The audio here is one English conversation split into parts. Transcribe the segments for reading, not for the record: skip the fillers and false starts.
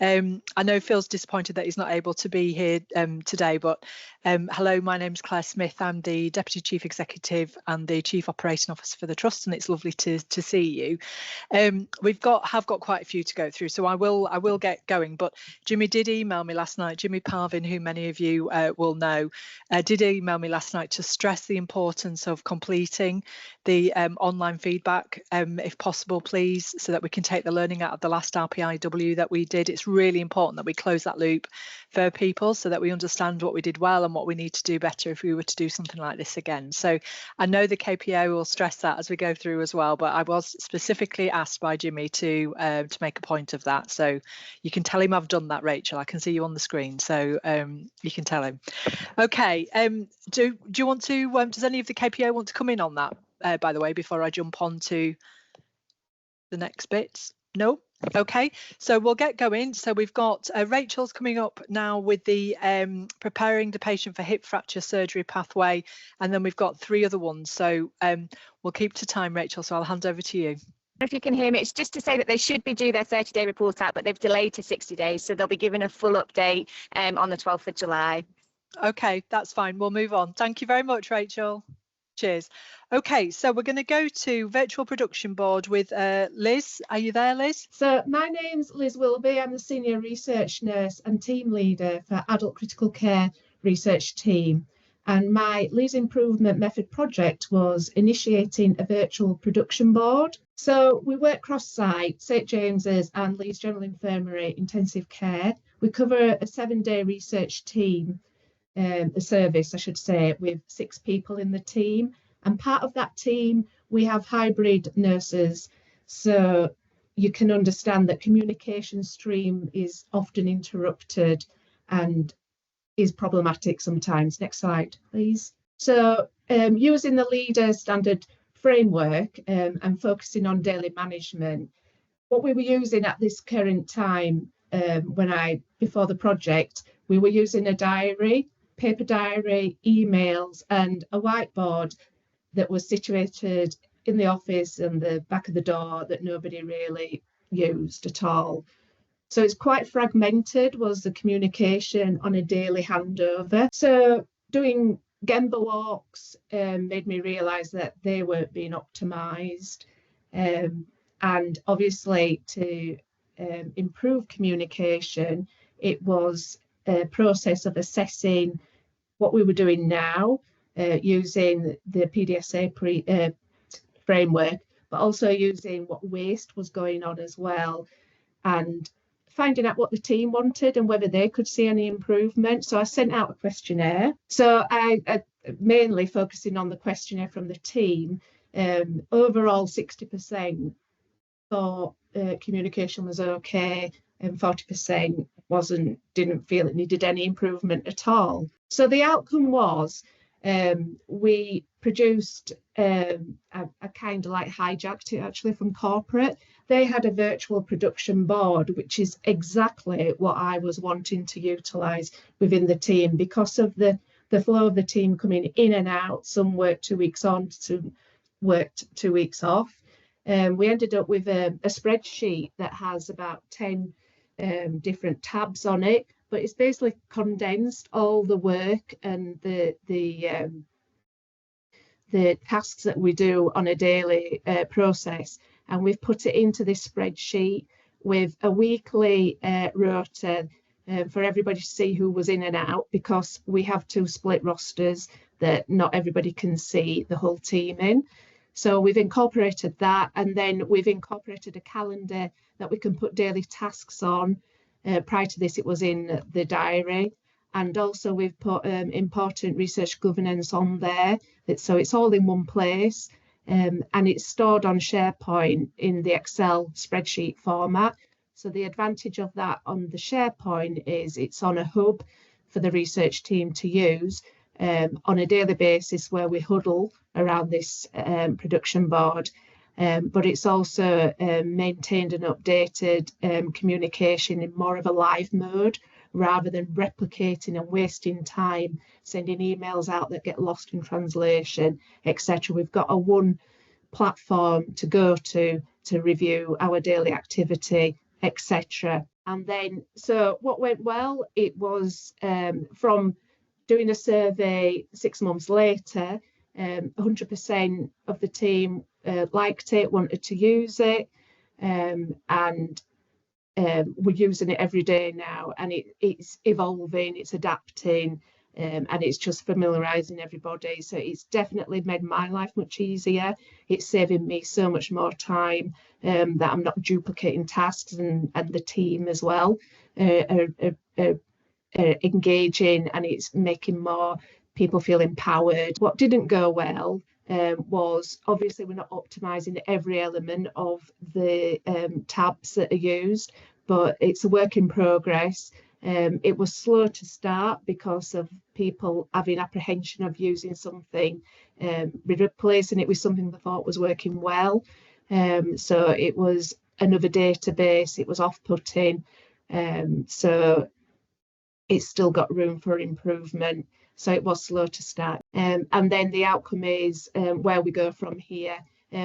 I know Phil's disappointed that he's not able to be here today, but hello, my name's Claire Smith. I'm the Deputy Chief Executive and the Chief Operating Officer for the Trust, and it's lovely to see you. Have got quite a few to go through, so I will get going. But Jimmy did email me last night. Jimmy Parvin, who many of you will know, did email me last night to stress the importance of completing the online feedback, if possible, please, so that we can take the learning out of the last RPIW that we did. It's really important that we close that loop for people so that we understand what we did well and what we need to do better if we were to do something like this again. So I know the KPO will stress that as we go through as well, but I was specifically asked by Jimmy to make a point of that. So you can tell him I've done that, Rachel. I can see you on the screen, so you can tell him. Okay, do you want to, does any of the KPO want to come in on that, by the way, before I jump on to the next bits? No? Okay, so we'll get going. So we've got Rachel's coming up now with the preparing the patient for hip fracture surgery pathway, and then we've got 3 other ones. So we'll keep to time, Rachel, so I'll hand over to you. If you can hear me, it's just to say that they should be due their 30-day report out, but they've delayed to 60 days, so they'll be given a full update on the 12th of July. Okay, that's fine. We'll move on. Thank you very much, Rachel. Cheers. Okay, so we're going to go to virtual production board with Liz. Are you there, Liz? So my name's Liz Willoughby. I'm the Senior Research Nurse and Team Leader for Adult Critical Care Research Team. And my Leeds Improvement Method project was initiating a virtual production board. So we work cross-site, St James's and Leeds General Infirmary Intensive Care. We cover a 7-day research team, a service, I should say, with 6 people in the team. And part of that team, we have hybrid nurses. So you can understand that communication stream is often interrupted and is problematic sometimes. Next slide, please. So using the leader standard framework and focusing on daily management, what we were using at this current time, before the project, we were using a diary, paper diary, emails, and a whiteboard that was situated in the office and the back of the door that nobody really used at all. So it's quite fragmented, was the communication on a daily handover. So doing Gemba walks made me realise that they weren't being optimised. And obviously to improve communication, it was a process of assessing what we were doing now using the PDSA framework, but also using what waste was going on as well, and finding out what the team wanted and whether they could see any improvement. So I sent out a questionnaire. So I mainly focusing on the questionnaire from the team. Overall, 60% thought communication was okay, and 40% didn't feel it needed any improvement at all. So the outcome was we produced a kind of like hijacked it actually from corporate. They had a virtual production board, which is exactly what I was wanting to utilise within the team because of the flow of the team coming in and out. Some worked 2 weeks on, some worked 2 weeks off. We ended up with a spreadsheet that has about 10 different tabs on it, but it's basically condensed all the work and the tasks that we do on a daily process, and we've put it into this spreadsheet with a weekly rota for everybody to see who was in and out, because we have 2 split rosters that not everybody can see the whole team in. So we've incorporated that, and then we've incorporated a calendar that we can put daily tasks on. Prior to this, it was in the diary. And also we've put important research governance on there. So it's all in one place, and it's stored on SharePoint in the Excel spreadsheet format. So the advantage of that on the SharePoint is it's on a hub for the research team to use on a daily basis, where we huddle around this production board. But it's also maintained and updated communication in more of a live mode, rather than replicating and wasting time sending emails out that get lost in translation, etc. We've got a one platform to go to review our daily activity, etc. And then, so what went well, it was from doing a survey 6 months later, 100% of the team liked it, wanted to use it, and we're using it every day now, and it's evolving, it's adapting, and it's just familiarising everybody. So it's definitely made my life much easier. It's saving me so much more time, that I'm not duplicating tasks, and the team as well are engaging, and it's making more people feel empowered. What didn't go well was obviously we're not optimizing every element of the tabs that are used, but it's a work in progress. It was slow to start because of people having apprehension of using something, replacing it with something they thought was working well. So it was another database, it was off-putting. So it's still got room for improvement. So it was slow to start. And then the outcome is where we go from here.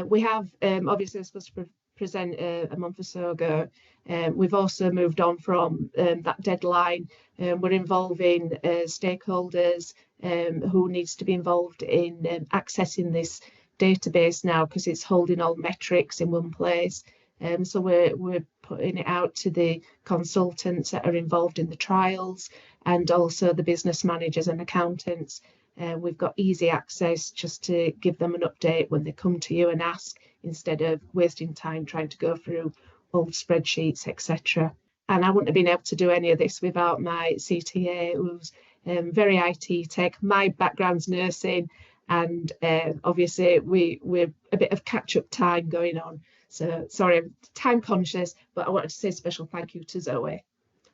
We have, obviously I was supposed to present a month or so ago. We've also moved on from that deadline. We're involving stakeholders who needs to be involved in accessing this database now, because it's holding all metrics in one place. So we're putting it out to the consultants that are involved in the trials, and also the business managers and accountants. We've got easy access just to give them an update when they come to you and ask, instead of wasting time trying to go through old spreadsheets, etc. And I wouldn't have been able to do any of this without my CTA, who's very IT tech. My background's nursing, and obviously we're a bit of catch-up time going on. So sorry, I'm time conscious, but I wanted to say a special thank you to Zoe.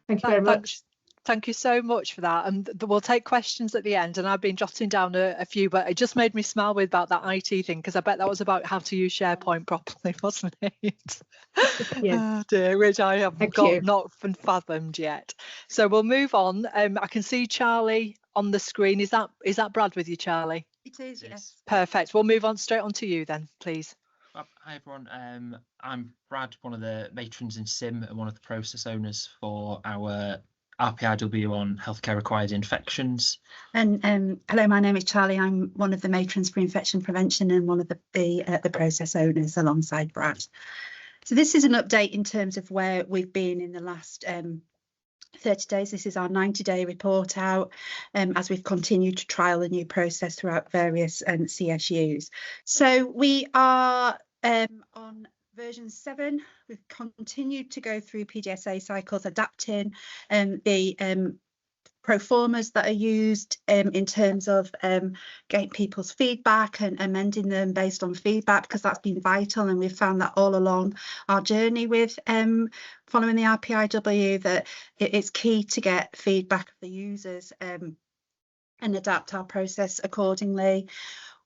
Thank you very much. Thank you so much for that. And we'll take questions at the end. And I've been jotting down a few, but it just made me smile with about that IT thing, because I bet that was about how to use SharePoint properly, wasn't it? Yeah. Oh dear, which I have not fathomed yet. So we'll move on. I can see Charlie on the screen. Is that Brad with you, Charlie? It is, yes. Perfect. We'll move on straight on to you then, please. Hi everyone, I'm Brad, one of the matrons in SIM and one of the process owners for our RPIW on healthcare acquired infections. And hello, my name is Charlie. I'm one of the matrons for infection prevention and one of the process owners alongside Brad. So this is an update in terms of where we've been in the last 30 days. This is our 90-day report out, as we've continued to trial the new process throughout various CSUs. So we are on version 7. We've continued to go through PDSA cycles, adapting the pro formas that are used in terms of getting people's feedback and amending them based on feedback, because that's been vital, and we've found that all along our journey with following the RPIW, that it's key to get feedback of the users and adapt our process accordingly.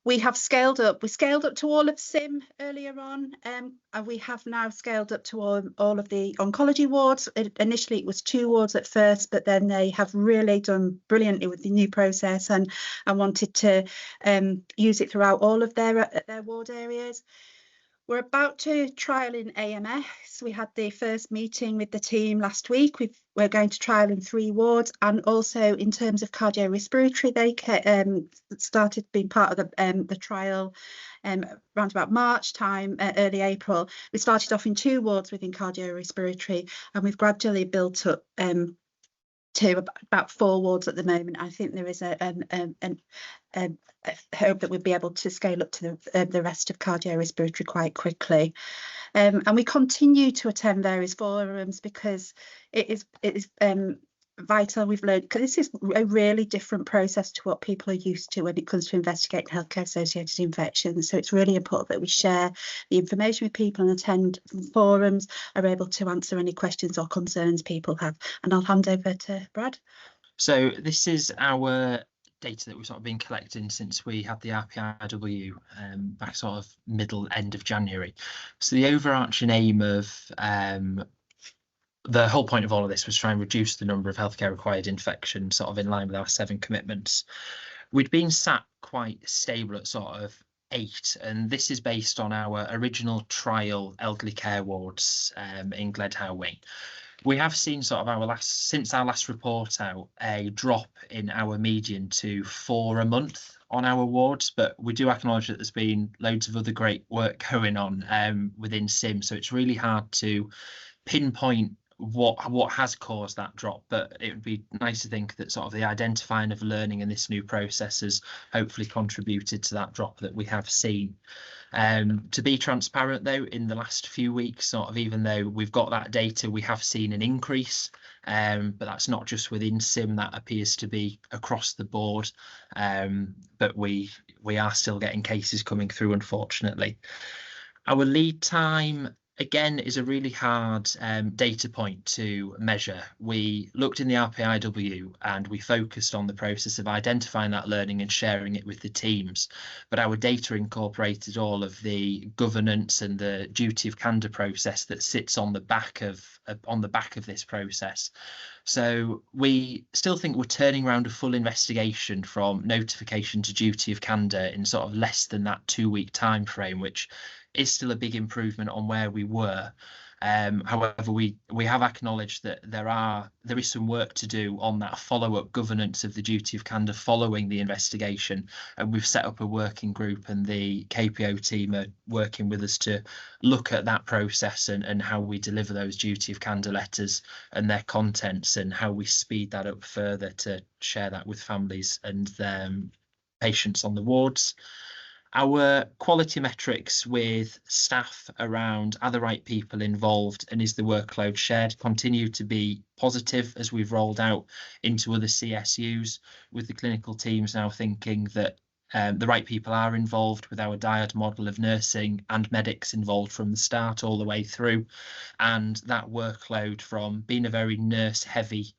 We have scaled up. We scaled up to all of SIM earlier on, and we have now scaled up to all of the oncology wards. Initially, it was 2 wards at first, but then they have really done brilliantly with the new process, and wanted to use it throughout all of their ward areas. We're about to trial in AMS. We had the first meeting with the team last week. We're going to trial in 3 wards, and also in terms of cardiorespiratory, they started being part of the trial around about March time, early April. We started off in 2 wards within cardiorespiratory, and we've gradually built up to about 4 wards at the moment. I think there is a hope that we'll be able to scale up to the rest of cardiorespiratory quite quickly. And we continue to attend various forums, because it is vital. We've learned, because this is a really different process to what people are used to when it comes to investigating healthcare associated infections. So it's really important that we share the information with people and attend forums, are able to answer any questions or concerns people have. And I'll hand over to Brad. So this is our data that we've sort of been collecting since we had the RPIW back sort of end of January. So the overarching aim of the whole point of all of this was try and reduce the number of healthcare acquired infections, sort of in line with our 7 commitments. We'd been sat quite stable at sort of 8, and this is based on our original trial elderly care wards in Gledhow Wing. We have seen sort of since our last report out, a drop in our median to 4 a month on our wards, but we do acknowledge that there's been loads of other great work going on within SIM, so it's really hard to pinpoint what has caused that drop, but it would be nice to think that sort of the identifying of learning in this new process has hopefully contributed to that drop that we have seen. To be transparent though, in the last few weeks, sort of even though we've got that data, we have seen an increase, but that's not just within SIM, that appears to be across the board, but we are still getting cases coming through, unfortunately. Our lead time, again, is a really hard data point to measure. We looked in the RPIW and we focused on the process of identifying that learning and sharing it with the teams, but our data incorporated all of the governance and the duty of candour process that sits on the back of this process. So we still think we're turning around a full investigation from notification to duty of candour in sort of less than that 2-week time frame, which is still a big improvement on where we were. However, we have acknowledged that there is some work to do on that follow-up governance of the duty of candour following the investigation, and we've set up a working group, and the KPO team are working with us to look at that process and how we deliver those duty of candour letters and their contents, and how we speed that up further to share that with families and patients on the wards. Our quality metrics with staff around are the right people involved and is the workload shared continue to be positive as we've rolled out into other CSUs, with the clinical teams now thinking that the right people are involved, with our dyad model of nursing and medics involved from the start all the way through, and that workload from being a very nurse heavy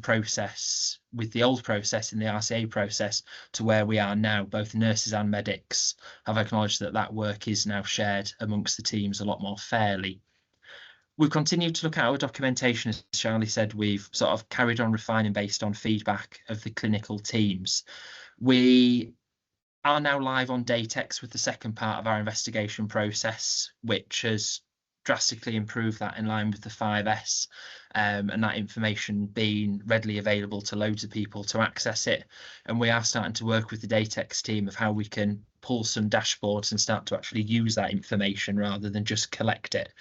process with the old process in the RCA process to where we are now, both nurses and medics have acknowledged that that work is now shared amongst the teams a lot more fairly. We've continued to look at our documentation. As Charlie said, we've sort of carried on refining based on feedback of the clinical teams. We are now live on Datex with the second part of our investigation process, which has drastically improve that in line with the 5S, and that information being readily available to loads of people to access it. And we are starting to work with the Datex team of how we can pull some dashboards and start to actually use that information rather than just collect it.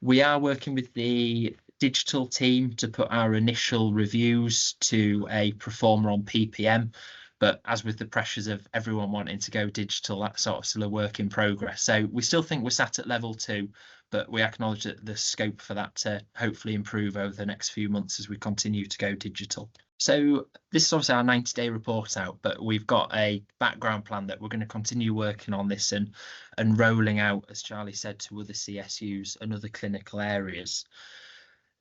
We are working with the digital team to put our initial reviews to a performer on PPM. But as with the pressures of everyone wanting to go digital, that's sort of still a work in progress. So we still think we're sat at level 2, but we acknowledge that the scope for that to hopefully improve over the next few months as we continue to go digital. So this is obviously our 90-day report out, but we've got a background plan that we're going to continue working on this and rolling out, as Charlie said, to other CSUs and other clinical areas.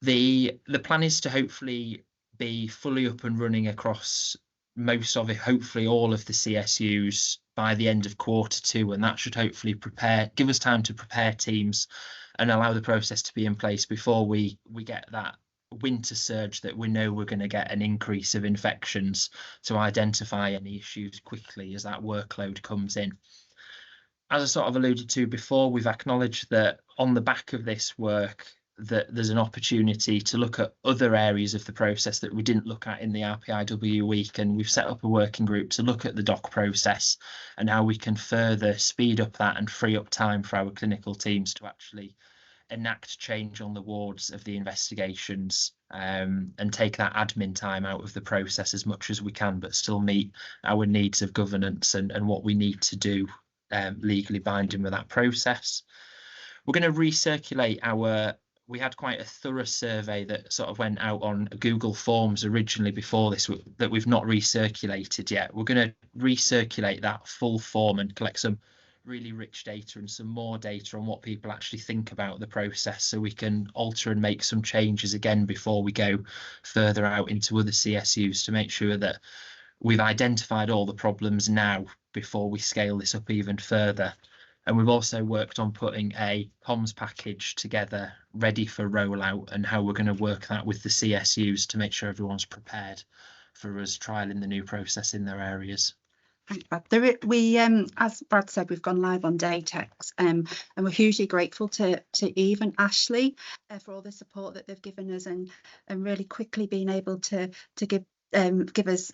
The plan is to hopefully be fully up and running across most of it, hopefully all of the CSUs by the end of Q2, and that should hopefully give us time to prepare teams and allow the process to be in place before we get that winter surge that we know we're going to get an increase of infections, to identify any issues quickly as that workload comes in. As I sort of alluded to before, we've acknowledged that on the back of this work that there's an opportunity to look at other areas of the process that we didn't look at in the RPIW week, and we've set up a working group to look at the doc process and how we can further speed up that and free up time for our clinical teams to actually enact change on the wards of the investigations, and take that admin time out of the process as much as we can, but still meet our needs of governance and what we need to do legally binding with that process. We're going to recirculate we had quite a thorough survey that sort of went out on Google Forms originally before this that we've not recirculated yet. We're going to recirculate that full form and collect some really rich data and some more data on what people actually think about the process, so we can alter and make some changes again before we go further out into other CSUs, to make sure that we've identified all the problems now before we scale this up even further. And we've also worked on putting a comms package together ready for rollout, and how we're going to work that with the CSUs to make sure everyone's prepared for us trialing the new process in their areas. Thanks, Brad. We, as Brad said, we've gone live on Datex, and we're hugely grateful to Eve and Ashley for all the support that they've given us, and really quickly being able to give us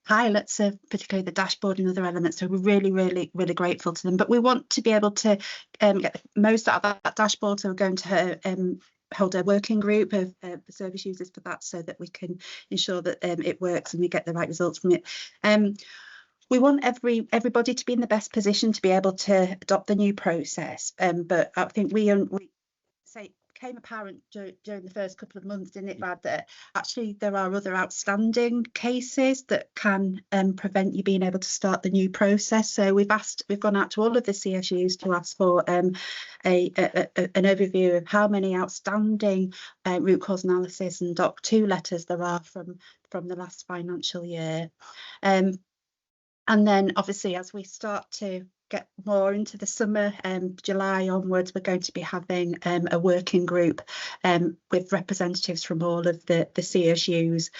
highlights of particularly the dashboard and other elements. So we're really grateful to them. But we want to be able to get the most out of that dashboard. So we're going to hold a working group of service users for that, so that we can ensure that it works and we get the right results from it. We want everybody to be in the best position to be able to adopt the new process. But I think we say became apparent during the first couple of months, didn't it, Brad, that actually there are other outstanding cases that can prevent you being able to start the new process. So we've gone out to all of the CSUs to ask for an overview of how many outstanding root cause analysis and Doc 2 letters there are from the last financial year. And then obviously, as we start to get more into the summer, July onwards, we're going to be having a working group with representatives from all of the CSUs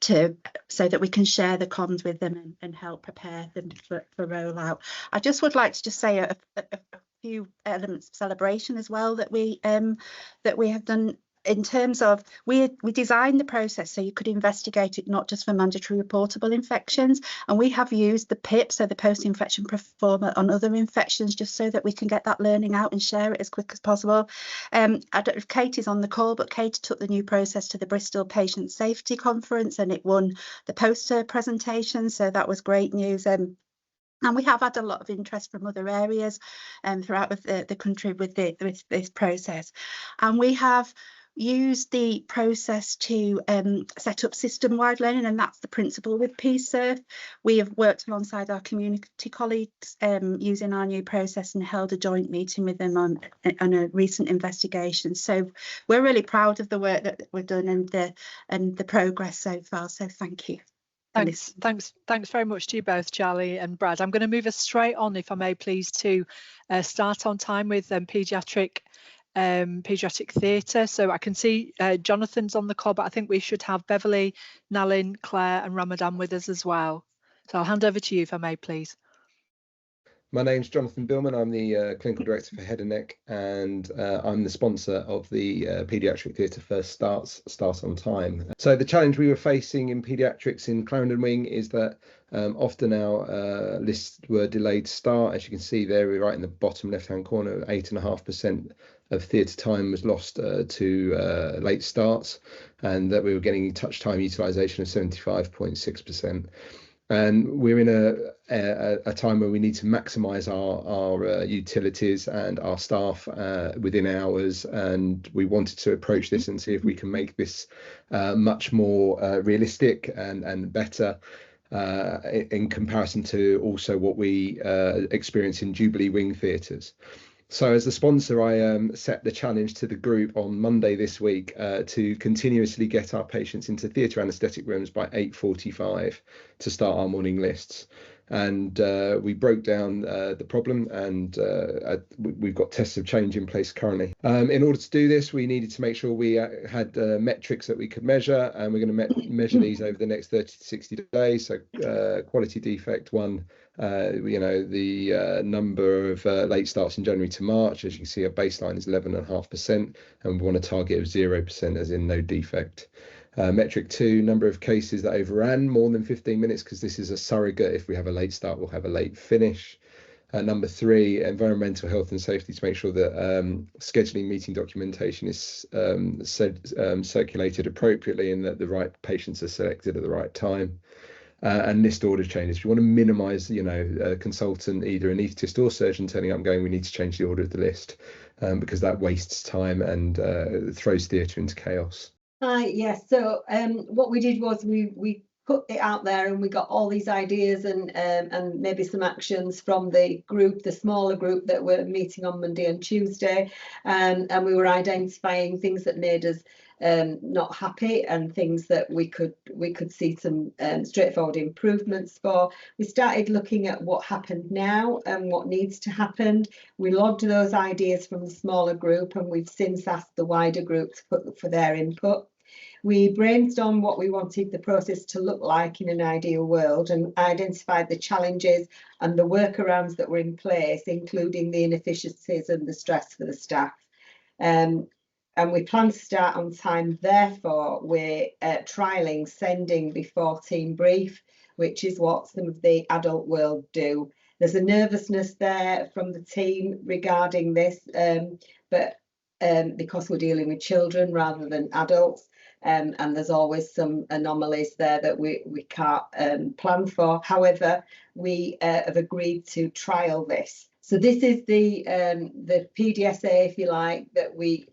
so that we can share the comms with them and help prepare them for rollout. I just would like to just say a few elements of celebration as well that we have done. In terms of, we designed the process so you could investigate it not just for mandatory reportable infections, and we have used the PIP, so the post-infection performer, on other infections, just so that we can get that learning out and share it as quick as possible. I don't know if Kate is on the call, but Kate took the new process to the Bristol Patient Safety Conference and it won the poster presentation, so that was great news. And we have had a lot of interest from other areas throughout the country with this process, and we have use the process to set up system-wide learning, and that's the principle with PSERF. We have worked alongside our community colleagues using our new process and held a joint meeting with them on a recent investigation. So we're really proud of the work that we've done and the progress so far. So thank you. Thanks very much to you both, Charlie and Brad. I'm going to move us straight on, if I may please, to start on time with paediatric theatre. So I can see Jonathan's on the call, but I think we should have Beverly, Nalin, Claire and Ramadan with us as well. So I'll hand over to you, if I may please. My name's Jonathan Billman. I'm the Clinical Director for Head and Neck, and I'm the sponsor of the Paediatric Theatre First Start on Time. So the challenge we were facing in paediatrics in Clarendon Wing is that often our lists were delayed start. As you can see there, we're right in the bottom left-hand corner, 8.5% of theatre time was lost to late starts, and that we were getting touch time utilisation of 75.6%. And we're in a time where we need to maximise our utilities and our staff within hours, and we wanted to approach this and see if we can make this much more realistic and better in comparison to also what we experience in Jubilee Wing theatres. So as the sponsor, I set the challenge to the group on Monday this week to continuously get our patients into theatre anaesthetic rooms by 8:45 to start our morning lists. And we broke down the problem, and we've got tests of change in place currently. In order to do this, we needed to make sure we had metrics that we could measure, and we're going to measure these over the next 30 to 60 days. So quality defect 1, the number of late starts in January to March. As you can see, our baseline is 11.5%, and we want a target of 0%, as in no defect. Metric 2, number of cases that overran more than 15 minutes, because this is a surrogate. If we have a late start, we'll have a late finish. Number 3, environmental health and safety, to make sure that scheduling meeting documentation is circulated appropriately and that the right patients are selected at the right time. And list order changes. We want to minimise, a consultant, either an anaesthetist or surgeon, turning up and going, we need to change the order of the list, because that wastes time and throws theatre into chaos. Hi, yes. So what we did was we put it out there, and we got all these ideas and maybe some actions from the group, the smaller group that were meeting on Monday and Tuesday, and we were identifying things that made us not happy and things that we could see some straightforward improvements for. We started looking at what happened now and what needs to happen. We logged those ideas from the smaller group, and we've since asked the wider group to put for their input. We brainstormed what we wanted the process to look like in an ideal world and identified the challenges and the workarounds that were in place, including the inefficiencies and the stress for the staff. And we plan to start on time. Therefore, we're trialling sending before team brief, which is what some of the adult world do. There's a nervousness there from the team regarding this, but because we're dealing with children rather than adults, and there's always some anomalies there that we can't plan for. However, we have agreed to trial this. So this is the PDSA, if you like, that we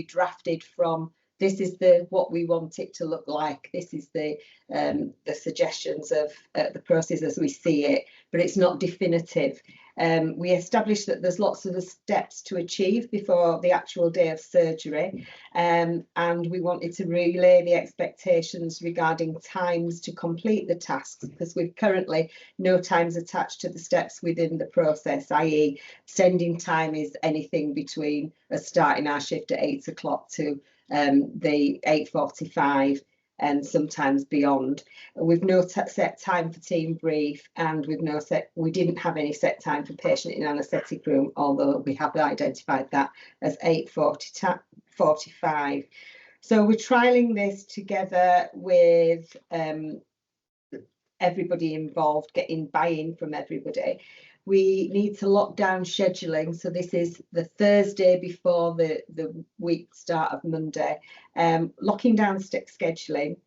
drafted from. This is what we want it to look like. This is the suggestions of the process as we see it, but it's not definitive. We established that there's lots of steps to achieve before the actual day of surgery, and we wanted to relay the expectations regarding times to complete the tasks, because we've currently no times attached to the steps within the process, i.e. sending time is anything between us starting our shift at 8 o'clock to the 8:45 and sometimes beyond. We've no set time for team brief, and we didn't have any set time for patient in anaesthetic room, although we have identified that as 8:45. So we're trialling this together with everybody involved, getting buy-in from everybody. We need to lock down scheduling. So this is the Thursday before the week start of Monday, locking down scheduling.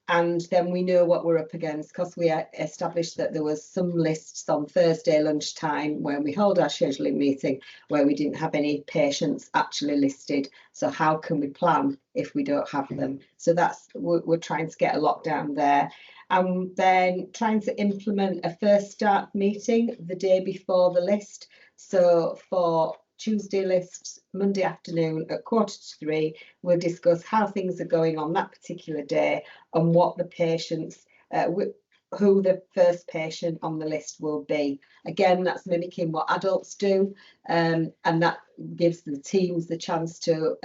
And then we know what we're up against, because we established that there was some lists on Thursday lunchtime when we hold our scheduling meeting where we didn't have any patients actually listed. So how can we plan if we don't have them? So that's, we're trying to get a lockdown there. And then trying to implement a first start meeting the day before the list. So for Tuesday lists, Monday afternoon at 2:45, we'll discuss how things are going on that particular day and what the patients, who the first patient on the list will be. Again, that's mimicking what adults do, and that gives the teams the chance to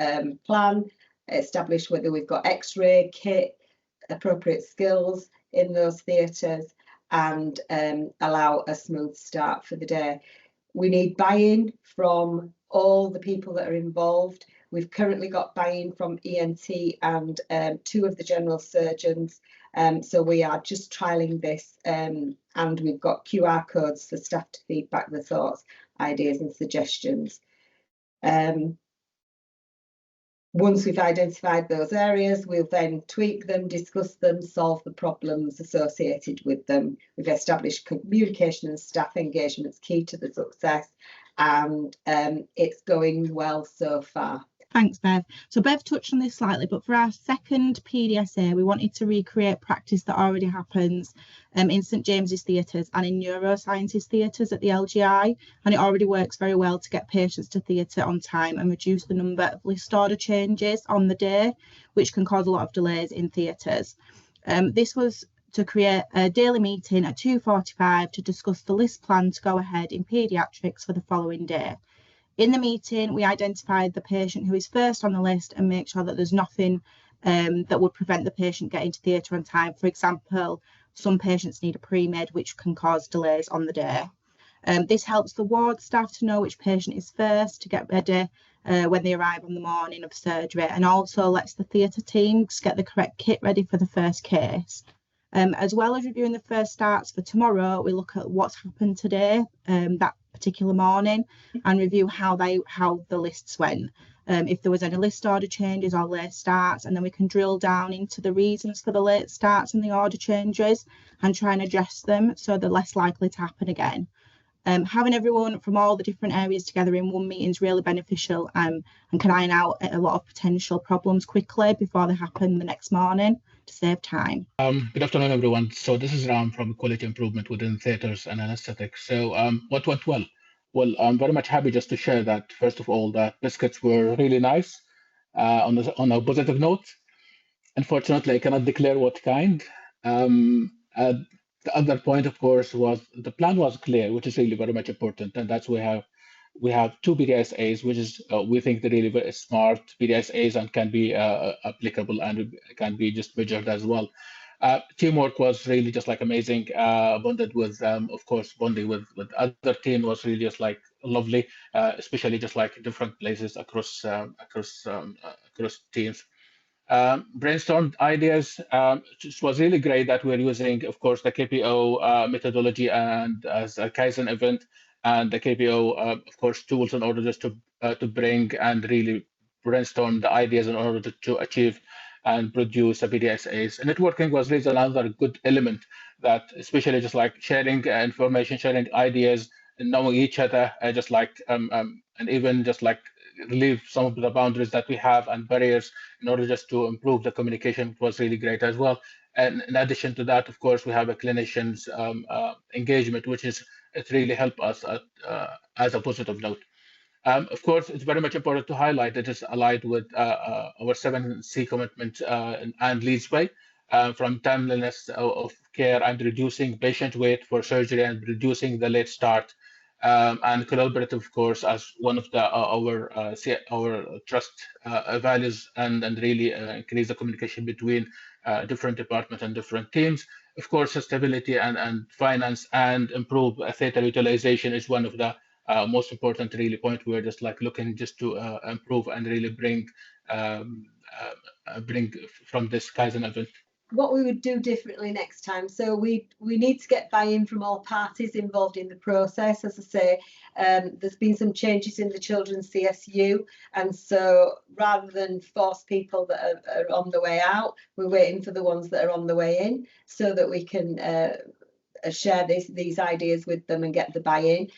plan, establish whether we've got X-ray kit, appropriate skills in those theatres, and allow a smooth start for the day. We need buy-in from all the people that are involved. We've currently got buy-in from ENT and 2 of the general surgeons. So we are just trialling this, and we've got QR codes for staff to feedback their thoughts, ideas and suggestions. Once we've identified those areas, we'll then tweak them, discuss them, solve the problems associated with them. We've established communication and staff engagement is key to the success, and it's going well so far. Thanks, Bev. So Bev touched on this slightly, but for our second PDSA, we wanted to recreate practice that already happens in St James's theatres and in neurosciences theatres at the LGI, and it already works very well to get patients to theatre on time and reduce the number of list order changes on the day, which can cause a lot of delays in theatres. This was to create a daily meeting at 2:45 to discuss the list plan to go ahead in paediatrics for the following day. In the meeting, we identified the patient who is first on the list and make sure that there's nothing that would prevent the patient getting to theatre on time. For example, some patients need a pre-med, which can cause delays on the day. This helps the ward staff to know which patient is first to get ready when they arrive on the morning of surgery, and also lets the theatre teams get the correct kit ready for the first case. As well as reviewing the first starts for tomorrow, we look at what's happened today, that particular morning, and review how the lists went, if there was any list order changes or late starts, and then we can drill down into the reasons for the late starts and the order changes and try and address them so they're less likely to happen again. Having everyone from all the different areas together in one meeting is really beneficial, and can iron out a lot of potential problems quickly before they happen the next morning to save time. Good afternoon, everyone. So this is Ram from Quality Improvement within Theatres and Anaesthetics. So what went well? Well, I'm very much happy just to share that, first of all, that biscuits were really nice on a positive note. Unfortunately, I cannot declare what kind. The other point, of course, was the plan was clear, which is really very much important, and that's we have we have 2 PDSAs, which is we think they're really very smart PDSAs and can be applicable and can be just measured as well. Teamwork was really just like amazing. Bonded with, of course, bonding with other team was really just like lovely, especially just like different places across teams. Brainstormed ideas. It was really great that we're using, of course, the KPO methodology and as a Kaizen event, and the KPO, of course, tools in order just to bring and really brainstorm the ideas in order to achieve and produce a PDSAs. And networking was really another good element that, especially just like sharing information, sharing ideas, and knowing each other, just like and even just like relieve some of the boundaries that we have and barriers in order just to improve the communication was really great as well. And in addition to that, of course, we have a clinician's engagement, which is it really helped us as a positive note. Of course, it's very much important to highlight that it's allied with our 7C commitment and Leeds way, from timeliness of care and reducing patient wait for surgery and reducing the late start. And collaborative, of course, as one of the our trust values, and really increase the communication between different departments and different teams. Of course, stability and finance and improve theater utilization is one of the most important really point. We're just like looking just to improve and really bring from this Kaizen event. What we would do differently next time. So we need to get buy-in from all parties involved in the process. As I say, there's been some changes in the children's CSU, and so rather than force people that are on the way out, we're waiting for the ones that are on the way in, so that we can share these ideas with them and get the buy-in.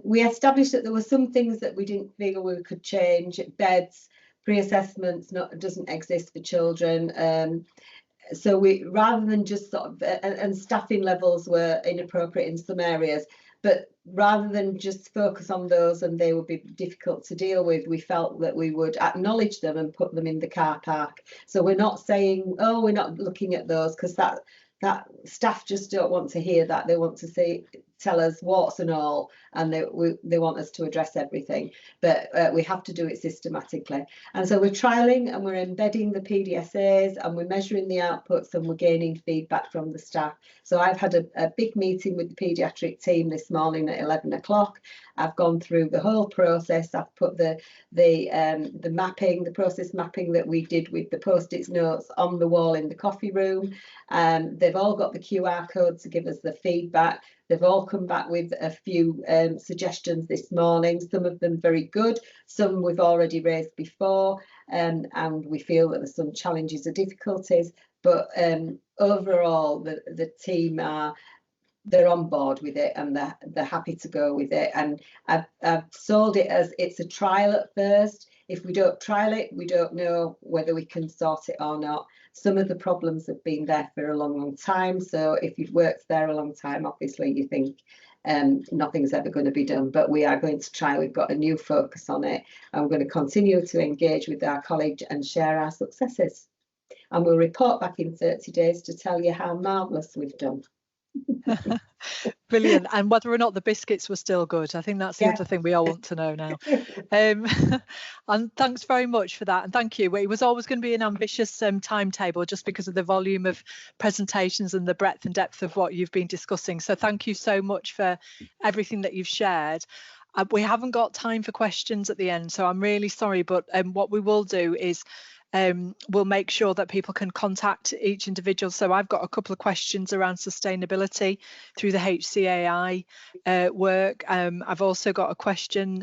We established that there were some things that we didn't feel we could change. Beds, pre-assessments doesn't exist for children. So we, rather than just sort of, and staffing levels were inappropriate in some areas, but rather than just focus on those and they would be difficult to deal with, we felt that we would acknowledge them and put them in the car park. So we're not saying, oh, we're not looking at those, because that staff just don't want to hear that. They want to tell us warts and all, and they want us to address everything, but we have to do it systematically. And so we're trialling and we're embedding the PDSAs and we're measuring the outputs and we're gaining feedback from the staff. So I've had a big meeting with the paediatric team this morning at 11 o'clock. I've gone through the whole process. I've put the mapping, the process mapping that we did with the post-it notes on the wall in the coffee room. They've all got the QR code to give us the feedback. They've all come back with a few suggestions this morning, some of them very good, some we've already raised before, and we feel that there's some challenges or difficulties, but overall the team they're on board with it and they're happy to go with it. And I've sold it as it's a trial at first. If we don't trial it, we don't know whether we can sort it or not. Some of the problems have been there for a long time. So if you've worked there a long time, obviously you think nothing's ever going to be done, but we are going to try. We've got a new focus on it, and we're going to continue to engage with our college and share our successes. And we'll report back in 30 days to tell you how marvellous we've done. Brilliant. And whether or not the biscuits were still good. I think that's the other thing we all want to know now. And thanks very much for that, and thank you. It was always going to be an ambitious timetable, just because of the volume of presentations and the breadth and depth of what you've been discussing. So thank you so much for everything that you've shared. We haven't got time for questions at the end, so I'm really sorry, but what we will do is we'll make sure that people can contact each individual. So I've got a couple of questions around sustainability through the HCAI work. I've also got a question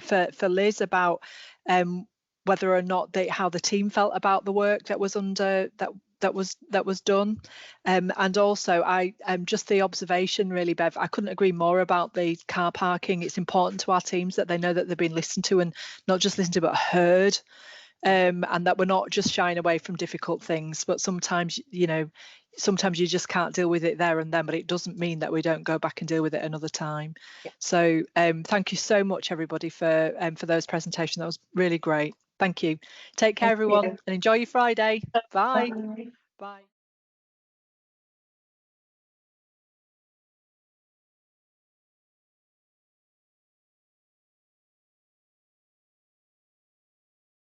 for Liz about whether or not how the team felt about the work that was that was done, and also just the observation really, Bev, I couldn't agree more about the car parking. It's important to our teams that they know that they've been listened to, and not just listened to but heard. And that we're not just shying away from difficult things, but sometimes you just can't deal with it there and then, but it doesn't mean that we don't go back and deal with it another time. Yeah. So thank you so much everybody for those presentations. That was really great. Thank you. Take care everyone, and enjoy your Friday. Bye. Bye. Bye.